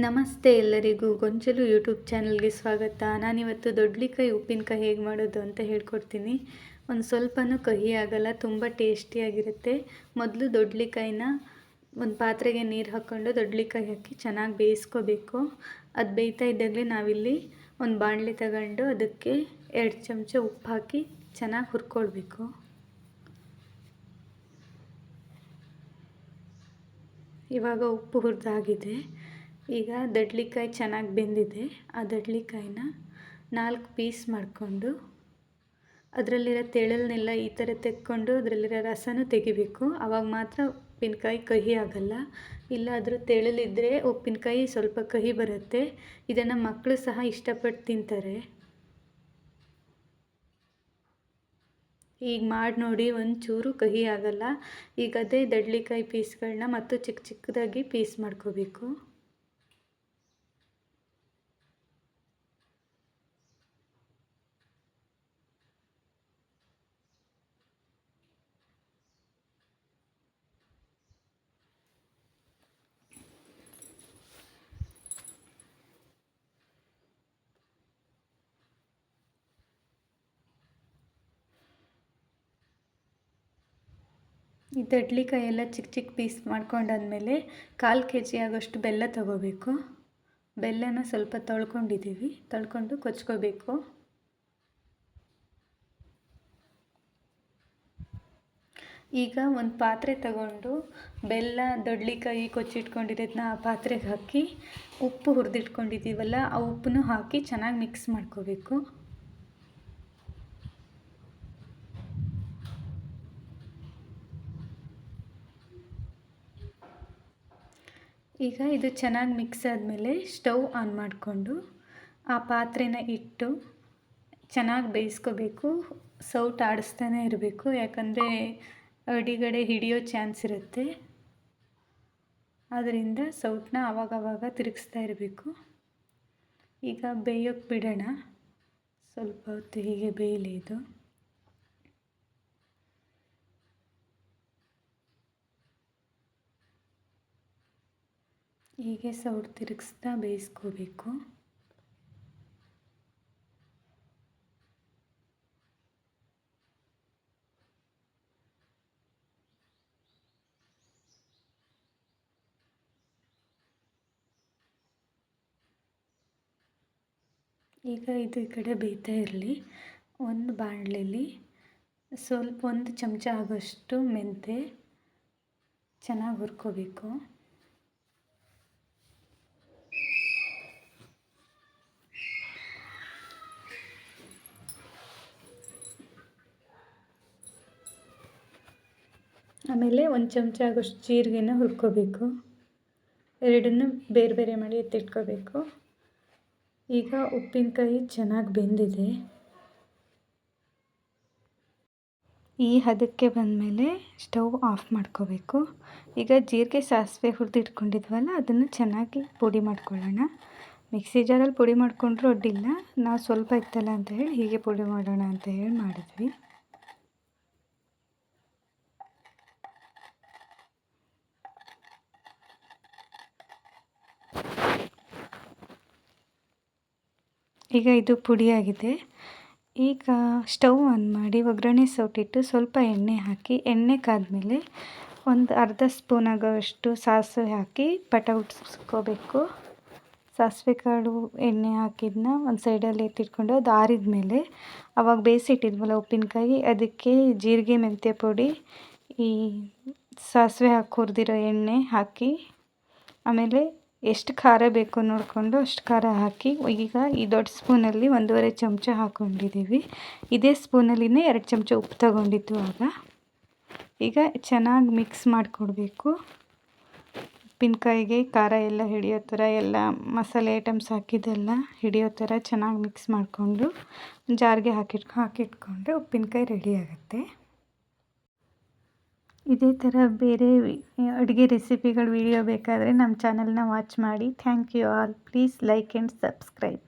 ನಮಸ್ತೆ ಎಲ್ಲರಿಗೂ ಗೊಂಚಲು ಯೂಟ್ಯೂಬ್ ಚಾನಲ್ಗೆ ಸ್ವಾಗತ. ನಾನಿವತ್ತು ದೊಡ್ಡಲಿಕಾಯಿ ಉಪ್ಪಿನಕಾಯಿ ಹೇಗೆ ಮಾಡೋದು ಅಂತ ಹೇಳ್ಕೊಡ್ತೀನಿ. ಒಂದು ಸ್ವಲ್ಪನೂ ಕಹಿ ಆಗಲ್ಲ, ತುಂಬ ಟೇಸ್ಟಿಯಾಗಿರುತ್ತೆ. ಮೊದಲು ದೊಡ್ಡಲಿಕಾಯಿನ ಒಂದು ಪಾತ್ರೆಗೆ ನೀರು ಹಾಕ್ಕೊಂಡು ದೊಡ್ಡಲಿಕಾಯಿ ಹಾಕಿ ಚೆನ್ನಾಗಿ ಬೇಯಿಸ್ಕೋಬೇಕು. ಅದು ಬೇಯ್ತಾ ಇದ್ದಾಗಲೇ ನಾವಿಲ್ಲಿ ಒಂದು ಬಾಣಲೆ ತಗೊಂಡು ಅದಕ್ಕೆ 2 ಚಮಚ ಉಪ್ಪು ಹಾಕಿ ಚೆನ್ನಾಗಿ ಹುರ್ಕೊಳ್ಬೇಕು. ಇವಾಗ ಉಪ್ಪು ಹುರಿದಾಗಿದೆ. ಈಗ ದಡ್ಲಿಕಾಯಿ ಚೆನ್ನಾಗಿ ಬೆಂದಿದೆ. ಆ ದಡ್ಲಿಕಾಯಿನ 4 ಪೀಸ್ ಮಾಡಿಕೊಂಡು ಅದರಲ್ಲಿರೋ ತೆಳಲನ್ನೆಲ್ಲ ಈ ಥರ ತೆಕ್ಕೊಂಡು ಅದರಲ್ಲಿರೋ ರಸನೂ ತೆಗಿಬೇಕು. ಆವಾಗ ಮಾತ್ರ ಉಪ್ಪಿನಕಾಯಿ ಕಹಿ ಆಗಲ್ಲ. ಇಲ್ಲ ಅದ್ರ ತೆಳಲಿದ್ದರೆ ಉಪ್ಪಿನಕಾಯಿ ಸ್ವಲ್ಪ ಕಹಿ ಬರುತ್ತೆ. ಇದನ್ನು ಮಕ್ಕಳು ಸಹ ಇಷ್ಟಪಟ್ಟು ತಿಂತಾರೆ. ಈಗ ಮಾಡಿ ನೋಡಿ, ಒಂಚೂರು ಕಹಿ ಆಗಲ್ಲ. ಈಗ ಅದೇ ದಡ್ಲಿಕಾಯಿ ಪೀಸ್ಗಳನ್ನ ಮತ್ತು ಚಿಕ್ಕ ಚಿಕ್ಕದಾಗಿ ಪೀಸ್ ಮಾಡ್ಕೋಬೇಕು. ಈ ದಡ್ಲಿಕಾಯಿ ಎಲ್ಲ ಚಿಕ್ಕ ಚಿಕ್ಕ ಪೀಸ್ ಮಾಡ್ಕೊಂಡಾದ್ಮೇಲೆ 1/4 kg ಆಗೋಷ್ಟು ಬೆಲ್ಲ ತಗೋಬೇಕು. ಬೆಲ್ಲನ ಸ್ವಲ್ಪ ತೊಳ್ಕೊಂಡು ಕೊಚ್ಕೋಬೇಕು. ಈಗ ಒಂದು ಪಾತ್ರೆ ತಗೊಂಡು ಬೆಲ್ಲ ದೊಡ್ಲಿಕಾಯಿ ಕೊಚ್ಚಿಟ್ಕೊಂಡಿರೋದನ್ನ ಆ ಪಾತ್ರೆಗೆ ಹಾಕಿ ಉಪ್ಪು ಹುರಿದಿಟ್ಕೊಂಡಿದ್ದೀವಲ್ಲ ಆ ಉಪ್ಪನ್ನು ಹಾಕಿ ಚೆನ್ನಾಗಿ ಮಿಕ್ಸ್ ಮಾಡ್ಕೋಬೇಕು. ಈಗ ಇದು ಚೆನ್ನಾಗಿ ಮಿಕ್ಸ್ ಆದಮೇಲೆ ಸ್ಟವ್ ಆನ್ ಮಾಡಿಕೊಂಡು ಆ ಪಾತ್ರೆನ ಇಟ್ಟು ಚೆನ್ನಾಗಿ ಬೇಯಿಸ್ಕೋಬೇಕು. ಸೌಟ್ ಆಡಿಸ್ತಾನೆ ಇರಬೇಕು, ಯಾಕಂದರೆ ಅಡಿಗಡೆ ಹಿಡಿಯೋ ಚಾನ್ಸ್ ಇರುತ್ತೆ. ಆದ್ದರಿಂದ ಸೌಟನ್ನ ಆವಾಗವಾಗ ತಿರುಗಿಸ್ತಾ ಇರಬೇಕು. ಈಗ ಬೇಯೋಕ್ಕೆ ಬಿಡೋಣ. ಸ್ವಲ್ಪ ಹೊತ್ತು ಹೀಗೆ ಬೇಯಲಿ ಇದು. ಹೀಗೆ ಸೌಟ್ ತಿರುಗಿಸ್ತಾ ಬೇಯಿಸ್ಕೋಬೇಕು. ಈಗ ಇದು ಈ ಕಡೆ ಬೇಯ್ತಾ ಇರಲಿ. ಒಂದು ಬಾಣಲೆಯಲ್ಲಿ ಸ್ವಲ್ಪ 1 ಚಮಚ ಆಗೋಷ್ಟು ಮೆಂತೆ ಚೆನ್ನಾಗಿ ಹುರ್ಕೋಬೇಕು. ಆಮೇಲೆ 1 ಚಮಚ ಆಗೋಷ್ಟು ಜೀರಿಗೆನ ಹುರ್ಕೋಬೇಕು. ಎರಡನ್ನೂ ಬೇರೆ ಬೇರೆ ಮಾಡಿ ಎತ್ತಿಟ್ಕೋಬೇಕು. ಈಗ ಉಪ್ಪಿನಕಾಯಿ ಚೆನ್ನಾಗಿ ಬೆಂದಿದೆ. ಈ ಹದಕ್ಕೆ ಬಂದಮೇಲೆ ಸ್ಟವ್ ಆಫ್ ಮಾಡ್ಕೋಬೇಕು. ಈಗ ಜೀರಿಗೆ ಸಾಸಿವೆ ಹುರಿದಿಟ್ಕೊಂಡಿದ್ವಲ್ಲ ಅದನ್ನು ಚೆನ್ನಾಗಿ ಪುಡಿ ಮಾಡ್ಕೊಳ್ಳೋಣ. ಮಿಕ್ಸಿ ಜಾರಲ್ಲಿ ಪುಡಿ ಮಾಡಿಕೊಂಡ್ರೂ ಅಡ್ಡಿಲ್ಲ. ನಾವು ಸ್ವಲ್ಪ ಇತ್ತಲ್ಲ ಅಂತ ಹೇಳಿ ಹೀಗೆ ಪುಡಿ ಮಾಡೋಣ ಅಂತ ಹೇಳಿ ಮಾಡಿದ್ವಿ. ಈಗ ಇದು ಪುಡಿಯಾಗಿದೆ. ಈಗ ಸ್ಟವ್ ಆನ್ ಮಾಡಿ ಒಗ್ಗರಣೆ ಸೌಟಿಟ್ಟು ಸ್ವಲ್ಪ ಎಣ್ಣೆ ಹಾಕಿ ಎಣ್ಣೆ ಕಾದ್ಮೇಲೆ ಒಂದು ಅರ್ಧ ಸ್ಪೂನ್ ಆಗೋಷ್ಟು ಸಾಸಿವೆ ಹಾಕಿ ಪಟ ಉಟ್ಸ್ಕೋಬೇಕು. ಸಾಸಿವೆ ಕಾಳು ಎಣ್ಣೆ ಹಾಕಿದ್ದನ್ನ ಒಂದು ಸೈಡಲ್ಲಿ ಎತ್ತಿಟ್ಕೊಂಡು ಅದು ಆರಿದ ಮೇಲೆ ಆವಾಗ ಬೇಯಿಸಿಟ್ಟಿದ್ವಲ್ಲ ಉಪ್ಪಿನಕಾಯಿ ಅದಕ್ಕೆ ಜೀರಿಗೆ ಮೆಂತ್ಯ ಪುಡಿ ಈ ಸಾಸಿವೆ ಹಾಕಿ ಹುರಿದಿರೋ ಎಣ್ಣೆ ಹಾಕಿ ಆಮೇಲೆ ಎಷ್ಟು ಖಾರ ಬೇಕು ನೋಡಿಕೊಂಡು ಅಷ್ಟು ಖಾರ ಹಾಕಿ ಈಗ ಈ ದೊಡ್ಡ ಸ್ಪೂನಲ್ಲಿ 1.5 ಚಮಚ ಹಾಕ್ಕೊಂಡಿದ್ದೀವಿ. ಇದೇ ಸ್ಪೂನಲ್ಲಿನೇ 2 ಚಮಚ ಉಪ್ಪು ತಗೊಂಡಿದ್ದು. ಈಗ ಚೆನ್ನಾಗಿ ಮಿಕ್ಸ್ ಮಾಡಿಕೊಡ್ಬೇಕು. ಉಪ್ಪಿನಕಾಯಿಗೆ ಖಾರ ಎಲ್ಲ ಹಿಡಿಯೋ ಥರ ಎಲ್ಲ ಮಸಾಲೆ ಐಟಮ್ಸ್ ಹಾಕಿದ್ದೆಲ್ಲ ಹಿಡಿಯೋ ಥರ ಚೆನ್ನಾಗಿ ಮಿಕ್ಸ್ ಮಾಡಿಕೊಂಡು ಜಾರಿಗೆ ಹಾಕಿಟ್ಕೊಂಡ್ರೆ ಉಪ್ಪಿನಕಾಯಿ ರೆಡಿ ಆಗುತ್ತೆ. ಇದೇ ಥರ ಬೇರೆ ಅಡುಗೆ ರೆಸಿಪಿಗಳ ವಿಡಿಯೋ ಬೇಕಾದರೆ ನಮ್ಮ ಚಾನಲ್ನ ವಾಚ್ ಮಾಡಿ. Thank you all. Please like and subscribe.